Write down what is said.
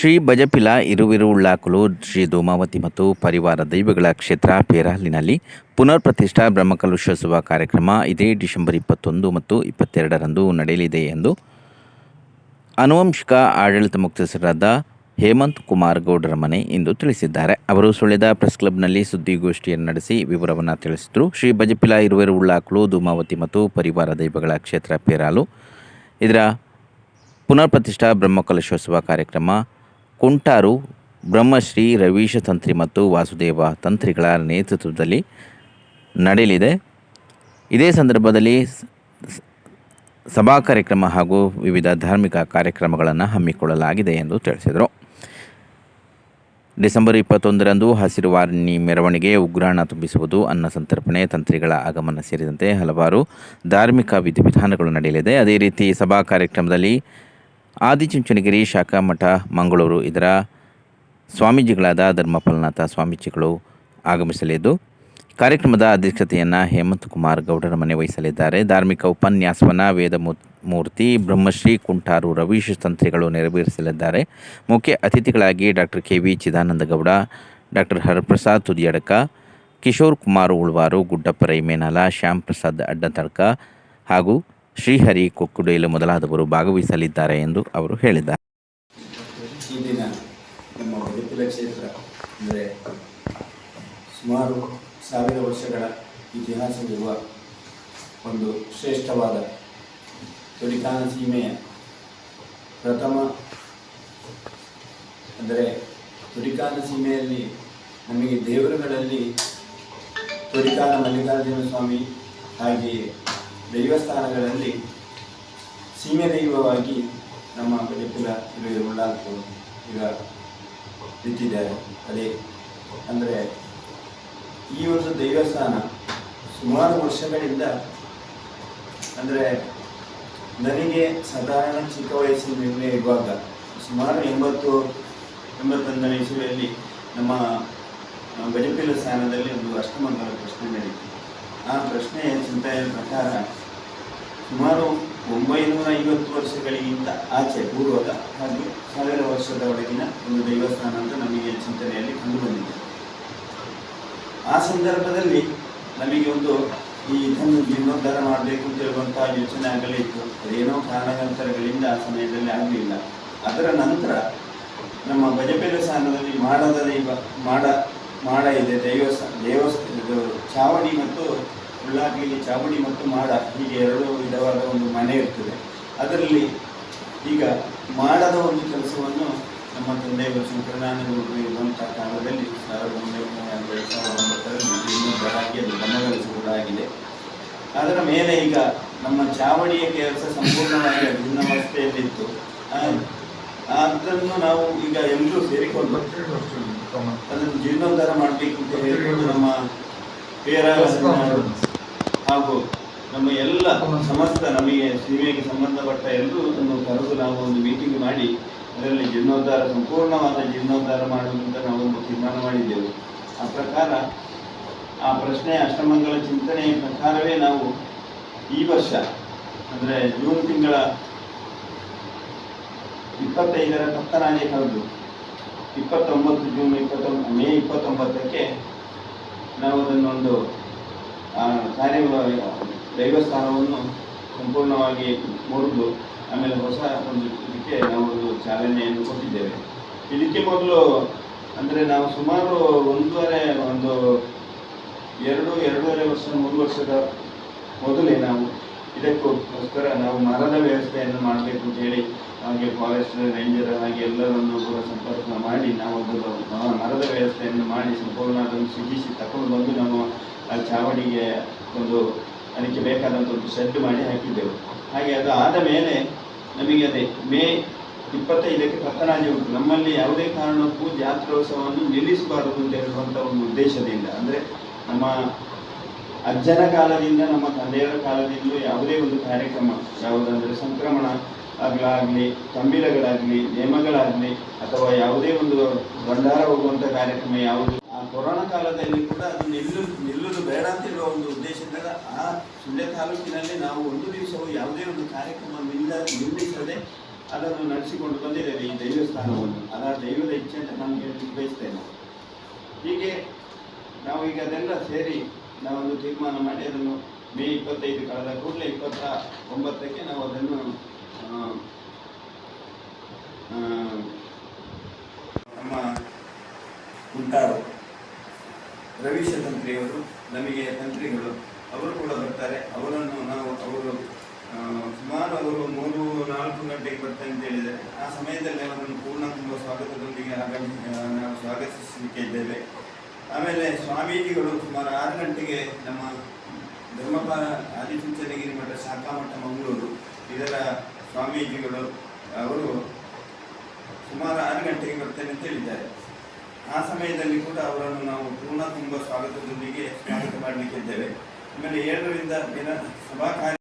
ಶ್ರೀ ಬಜಪಿಲ ಇರುವಿರುಳ್ಳಾಕಲು ಶ್ರೀ ಧೂಮಾವತಿ ಮತ್ತು ಪರಿವಾರ ದೈವಗಳ ಕ್ಷೇತ್ರ ಪೇರಾಲಿನಲ್ಲಿ ಪುನರ್ ಪ್ರತಿಷ್ಠಾ ಬ್ರಹ್ಮಕಲಶೋತ್ಸವ ಕಾರ್ಯಕ್ರಮ ಇದೇ ಡಿಸೆಂಬರ್ 21 ಮತ್ತು 22ರಂದು ನಡೆಯಲಿದೆ ಎಂದು ಆನುವಂಶಿಕ ಆಡಳಿತ ಮುಖ್ಯಸ್ಥರಾದ ಹೇಮಂತ್ ಕುಮಾರ್ ಗೌಡರ ಮನೆ ಇಂದು ತಿಳಿಸಿದ್ದಾರೆ. ಅವರು ಸುಳ್ಯದ ಪ್ರೆಸ್ ಕ್ಲಬ್ನಲ್ಲಿ ಸುದ್ದಿಗೋಷ್ಠಿಯನ್ನು ನಡೆಸಿ ವಿವರವನ್ನು ತಿಳಿಸಿದರು. ಶ್ರೀ ಬಜಪಿಲ ಇರುವಿರುಳ್ಳಾಕಲು ಧೂಮಾವತಿ ಮತ್ತು ಪರಿವಾರ ದೈವಗಳ ಕ್ಷೇತ್ರ ಪೇರಾಲು ಇದರ ಪುನರ್ ಪ್ರತಿಷ್ಠಾ ಬ್ರಹ್ಮಕಲಶೋತ್ಸವ ಕಾರ್ಯಕ್ರಮ ಕುಂಟಾರು ಬ್ರಹ್ಮಶ್ರೀ ರವೀಶ ತಂತ್ರಿ ಮತ್ತು ವಾಸುದೇವ ತಂತ್ರಿಗಳ ನೇತೃತ್ವದಲ್ಲಿ ನಡೆಯಲಿದೆ. ಇದೇ ಸಂದರ್ಭದಲ್ಲಿ ಸಭಾ ಕಾರ್ಯಕ್ರಮ ಹಾಗೂ ವಿವಿಧ ಧಾರ್ಮಿಕ ಕಾರ್ಯಕ್ರಮಗಳನ್ನು ಹಮ್ಮಿಕೊಳ್ಳಲಾಗಿದೆ ಎಂದು ತಿಳಿಸಿದರು. ಡಿಸೆಂಬರ್ 21ರಂದು ಹಸಿರು ವಾಹಿನಿ ಮೆರವಣಿಗೆ, ಉಗ್ರಾಣ ತುಂಬಿಸುವುದು, ಅನ್ನ ಸಂತರ್ಪಣೆ, ತಂತ್ರಿಗಳ ಆಗಮನ ಸೇರಿದಂತೆ ಹಲವಾರು ಧಾರ್ಮಿಕ ವಿಧಿವಿಧಾನಗಳು ನಡೆಯಲಿದೆ. ಅದೇ ರೀತಿ ಸಭಾ ಕಾರ್ಯಕ್ರಮದಲ್ಲಿ ಆದಿಚುಂಚನಗಿರಿ ಶಾಖಾ ಮಠ ಮಂಗಳೂರು ಇದರ ಸ್ವಾಮೀಜಿಗಳಾದ ಧರ್ಮಫಲನಾಥ ಸ್ವಾಮೀಜಿಗಳು ಆಗಮಿಸಲಿದ್ದು, ಕಾರ್ಯಕ್ರಮದ ಅಧ್ಯಕ್ಷತೆಯನ್ನು ಹೇಮಂತ್ ಕುಮಾರ್ ಗೌಡರ ಮನೆ ವಹಿಸಲಿದ್ದಾರೆ. ಧಾರ್ಮಿಕ ಉಪನ್ಯಾಸವನ್ನು ವೇದಮೂರ್ತಿ ಬ್ರಹ್ಮಶ್ರೀ ಕುಂಟಾರು ರವೀಶ್ ತಂತ್ರಿಗಳು ನೆರವೇರಿಸಲಿದ್ದಾರೆ. ಮುಖ್ಯ ಅತಿಥಿಗಳಾಗಿ doctor KV Chidananda Gowda, doctor Haraprasad Tudiyadaka, Kishore Kumar Ulvaru, Guddappa Raimenala, Shyam Prasad Addatadka ಹಾಗೂ ಶ್ರೀಹರಿ ಕೊಕ್ಕುಡೇಲು ಮೊದಲಾದವರು ಭಾಗವಹಿಸಲಿದ್ದಾರೆ ಎಂದು ಅವರು ಹೇಳಿದ್ದಾರೆ. ಈ ದಿನ ನಮ್ಮ ಬಜಪಿಲ ಕ್ಷೇತ್ರ ಅಂದರೆ ಸುಮಾರು 1000 ವರ್ಷಗಳ ಇತಿಹಾಸವಿರುವ ಒಂದು ಶ್ರೇಷ್ಠವಾದ ತುಡಿಕಾನ ಸೀಮೆಯ ಪ್ರಥಮ ಅಂದರೆ ತುಡಿಕಾನ ಸೀಮೆಯಲ್ಲಿ ನಮಗೆ ದೇವರುಗಳಲ್ಲಿ ತುಡಿಕಾನ ಮಲ್ಲಿಕಾರ್ಜುನ ಸ್ವಾಮಿ ಹಾಗೆಯೇ ದೈವಸ್ಥಾನಗಳಲ್ಲಿ ಸೀಮೆ ದೈವವಾಗಿ ನಮ್ಮ ಬಜಪಿಲ ಇರುವಿರುಳ್ಳಾಕಲು ಈಗ ಬಿತ್ತಿದ್ದಾರೆ. ಅದೇ ಅಂದರೆ ಈ ಒಂದು ದೇವಸ್ಥಾನ ಸುಮಾರು ವರ್ಷಗಳಿಂದ ಅಂದರೆ ನನಗೆ ಸಾಧಾರಣ ಚಿಕ್ಕ ವಯಸ್ಸಿನಲ್ಲಿ ಇರುವಾಗ ಸುಮಾರು 80-81ನೇ ಇಸವಿಯಲ್ಲಿ ನಮ್ಮ ಬಜಪಿಲ ಸ್ಥಾನದಲ್ಲಿ ಒಂದು ಅಷ್ಟಮಂಗಲ ಪ್ರಶ್ನೆ ನಡೆಯಿತು. ಆ ಪ್ರಶ್ನೆಯ ಚಿಂತನೆಯ ಪ್ರಕಾರ ಸುಮಾರು 950 ವರ್ಷಗಳಿಗಿಂತ ಆಚೆ ಪೂರ್ವದ ಹಾಗೂ 1000 ವರ್ಷದ ಒಳಗಿನ ಒಂದು ದೇವಸ್ಥಾನ ಅಂತ ನಮಗೆ ಚಿಂತನೆಯಲ್ಲಿ ಕಂಡುಬಂದಿದೆ. ಆ ಸಂದರ್ಭದಲ್ಲಿ ನಮಗೆ ಇದನ್ನು ಜೀರ್ಣೋದ್ಧಾರ ಮಾಡಬೇಕು ಅಂತ ಹೇಳುವಂಥ ಯೋಚನೆ ಆಗಲೇ ಇತ್ತು. ಅದೇನೋ ಕಾರಣಾಂತರಗಳಿಂದ ಆ ಸಮಯದಲ್ಲಿ ಆಗಲಿಲ್ಲ. ಅದರ ನಂತರ ನಮ್ಮ ಬಜಪಿಲ ಸ್ಥಾನದಲ್ಲಿ ಮಾಡ ಇದೆ, ದೇವಸ್ಥಾನ ಚಾವಡಿ ಮತ್ತು ಉಳ್ಳಾಗಲಿಗೆ ಚಾವಡಿ ಮತ್ತು ಮಾಡ ಹೀಗೆ 2 ವಿಧವಾದ ಒಂದು ಮನೆ ಇರ್ತದೆ. ಅದರಲ್ಲಿ ಈಗ ಮಾಡದ ಒಂದು ಕೆಲಸವನ್ನು ನಮ್ಮ ತಂದೆಯವರು ಶಂಕರನಾರಾಯಣಗೌಡರು ಇರುವಂಥ ಕಾಲದಲ್ಲಿ 1929ರಲ್ಲಿ ಜೀರ್ಣೋದ್ಧಾರಾಗಿ ಅದು ಗಮನಗಳಿಸುವುದಾಗಿದೆ. ಅದರ ಮೇಲೆ ಈಗ ನಮ್ಮ ಚಾವಡಿಯ ಕೆಲಸ ಸಂಪೂರ್ಣವಾಗಿ ಭಿನ್ನಾವಸ್ಥೆಯಲ್ಲಿತ್ತು. ಅದನ್ನು ನಾವು ಈಗ ಎಲ್ಲರೂ ಸೇರಿಕೊಂಡು ಅದನ್ನು ಜೀರ್ಣೋದ್ಧಾರ ಮಾಡಬೇಕು ಅಂತ ಹೇಳಿಕೊಂಡು ನಮ್ಮ ಹಾಗೂ ನಮ್ಮ ಎಲ್ಲ ಸಮಸ್ತ ನಮಗೆ ಸೀಮೆಗೆ ಸಂಬಂಧಪಟ್ಟ ಎಲ್ಲರೂ ಕರೆದು ನಾವು ಒಂದು ಮೀಟಿಂಗ್ ಮಾಡಿ ಅದರಲ್ಲಿ ಸಂಪೂರ್ಣವಾದ ಜೀರ್ಣೋದ್ಧಾರ ಮಾಡುವುದಂತ ನಾವೊಂದು ತೀರ್ಮಾನ ಮಾಡಿದ್ದೆವು. ಆ ಪ್ರಕಾರ ಆ ಪ್ರಶ್ನೆಯ ಅಷ್ಟಮಂಗಲ ಚಿಂತನೆಯ ಪ್ರಕಾರವೇ ನಾವು ಈ ವರ್ಷ ಅಂದರೆ ಜೂನ್ ತಿಂಗಳ 25ರ ಪತ್ತನಾಜೆ ಕಳೆದು ಮೇ 29ಕ್ಕೆ ನಾವು ಅದನ್ನೊಂದು ದೈವಸ್ಥಾನವನ್ನು ಸಂಪೂರ್ಣವಾಗಿ ಮುರಿದು ಆಮೇಲೆ ಹೊಸ ಒಂದು ಇದಕ್ಕೆ ನಾವು ಒಂದು ಚಾಲನೆಯನ್ನು ಕೊಟ್ಟಿದ್ದೇವೆ. ಇದಕ್ಕೆ ಮೊದಲು ಅಂದರೆ ನಾವು ಸುಮಾರು 2.5 ವರ್ಷ 3 ವರ್ಷದ ಮೊದಲೇ ನಾವು ಇದಕ್ಕೋಸ್ಕರ ನಾವು ಮರದ ವ್ಯವಸ್ಥೆಯನ್ನು ಮಾಡಬೇಕು ಅಂತ ಹೇಳಿ ಹಾಗೆ ಫಾರೆಸ್ಟ್ ರೇಂಜರ್ ಹಾಗೆ ಎಲ್ಲರನ್ನು ಕೂಡ ಸಂಪರ್ಕ ಮಾಡಿ ನಾವು ಮರದ ವ್ಯವಸ್ಥೆಯನ್ನು ಮಾಡಿ ಸಂಪೂರ್ಣ ಅದನ್ನು ಸಿಗಿಸಿ ತಗೊಂಡು ಬಂದು ನಾವು ಆ ಚಾವಡಿಗೆ ಅದಕ್ಕೆ ಬೇಕಾದಂಥ ಒಂದು ಶೆಡ್ ಮಾಡಿ ಹಾಕಿದ್ದೆವು. ಹಾಗೆ ಅದು ಆದ ಮೇಲೆ ನಮಗೆ ಮೇ 25ಕ್ಕೆ ಪತ್ತನಾಜೆ ಉಂಟು. ನಮ್ಮಲ್ಲಿ ಯಾವುದೇ ಕಾರಣಕ್ಕೂ ಜಾತ್ರೋತ್ಸವವನ್ನು ನಿಲ್ಲಿಸಬಾರದು ಅಂತ ಹೇಳುವಂಥ ಒಂದು ಉದ್ದೇಶದಿಂದ, ಅಂದರೆ ನಮ್ಮ ಅಜ್ಜನ ಕಾಲದಿಂದ ನಮ್ಮ ತಂದೆಯವರ ಕಾಲದಿಂದಲೂ ಯಾವುದೇ ಒಂದು ಕಾರ್ಯಕ್ರಮ ಯಾವುದಂದರೆ ಸಂಕ್ರಮಣ ಆಗಲಿ ತಂಬಿಲಗಳಾಗಲಿ ನೇಮಗಳಾಗಲಿ ಅಥವಾ ಯಾವುದೇ ಒಂದು ಭಂಡಾರ ಹೋಗುವಂಥ ಕಾರ್ಯಕ್ರಮ ಯಾವುದು ಆ ಕೊರೋನಾ ಕಾಲದಲ್ಲಿ ಕೂಡ ಅದು ನಿಲ್ಲುವುದು ಬೇಡ ಅಂತ ಹೇಳುವ ಒಂದು ಉದ್ದೇಶದಿಂದ ಆ ಸುಳ್ಯ ತಾಲೂಕಿನಲ್ಲಿ ನಾವು ಒಂದು ದಿವಸವೂ ಯಾವುದೇ ಒಂದು ಕಾರ್ಯಕ್ರಮ ನಿಲ್ಲಿಸದೆ ಅದನ್ನು ನಡೆಸಿಕೊಂಡು ಬಂದಿದ್ದೇವೆ ಈ ದೈವಸ್ಥಾನವನ್ನು. ಅದರ ದೈವದ ಇಚ್ಛೆ ಅಂತ ನಮಗೆ ಬಯಸ್ತೇನೆ. ಹೀಗೆ ನಾವು ಈಗ ಅದೆಲ್ಲ ಸೇರಿ ನಾವೊಂದು ತೀರ್ಮಾನ ಮಾಡಿ ಅದನ್ನು ಮೇ 25 ಕಳೆದ ಕೂಡಲೇ 29ಕ್ಕೆ ನಾವು ಅದನ್ನು ನಮ್ಮ ಕುಂಟಾರು ರವೀಶ ತಂತ್ರಿಯವರು, ನಮಗೆ ತಂತ್ರಿಗಳು, ಅವರು ಕೂಡ ಬರ್ತಾರೆ. ಅವರನ್ನು ಅವರು ಸುಮಾರು 3-4 ಗಂಟೆಗೆ ಬರ್ತಾರೆ ಅಂತ ಹೇಳಿದ್ದಾರೆ. ಆ ಸಮಯದಲ್ಲಿ ಅವರನ್ನು ಪೂರ್ಣ ತುಂಬ ಸ್ವಾಗತದೊಂದಿಗೆ ನಾವು ಸ್ವಾಗತಿಸಲಿಕ್ಕೆ ಇದ್ದೇವೆ. ಆಮೇಲೆ ಸ್ವಾಮೀಜಿಗಳು ಸುಮಾರು 6 ಗಂಟೆಗೆ ನಮ್ಮ ಧರ್ಮಪಾಲ ಆದಿಚುಂಚನಗಿರಿ ಮಠ ಶಾಖಾ ಮಠ ಮಂಗಳೂರು ಇದರ ಸ್ವಾಮೀಜಿಗಳು ಅವರು ಸುಮಾರು 6 ಗಂಟೆಗೆ ಬರ್ತೇನೆ ಅಂತ ಹೇಳಿದ್ದಾರೆ. ಆ ಸಮಯದಲ್ಲಿ ಕೂಡ ಅವರನ್ನು ನಾವು ಪೂರ್ಣ ತುಂಬ ಸ್ವಾಗತದೊಂದಿಗೆ ಸ್ವಾಗತ ಮಾಡಲಿಕ್ಕಿದ್ದೇವೆ. ಆಮೇಲೆ 7ರಿಂದ ದಿನ ಸಭಾ ಕಾರ್ಯ